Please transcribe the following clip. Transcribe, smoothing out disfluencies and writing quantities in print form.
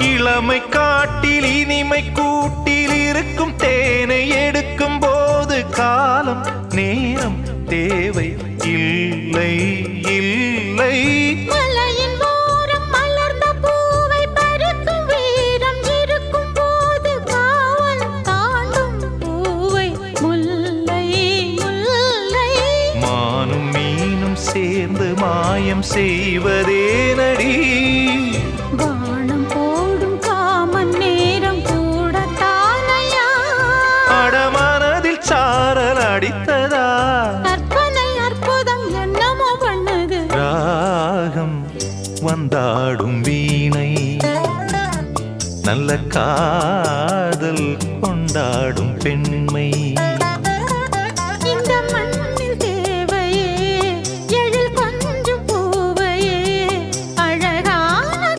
இளமை காட்டில் இனிமை கூட்டில் இருக்கும் தேனை எடுக்கும் போது காலம் நேரம் தேவை இல்லை இல்லை. மலையின் ஓரம் மலர்ந்த பூவை பறிக்கும் வீரம் இருக்கும் போது காவல் தாண்டும் பூவை முல்லை முல்லை. மானும் மீனும் சேர்ந்து மாயம் செய்வதேனடி? வானம் போடும் காமன் நேரம் கூட தானையா? அடமனதில் சாரல் அடித்ததா? கற்பனை அற்புதம் என்னமோ பண்ணுது. ராகம் வந்தாடும் வீணை, நல்ல காதல் கொண்டாடும் பெண்மை.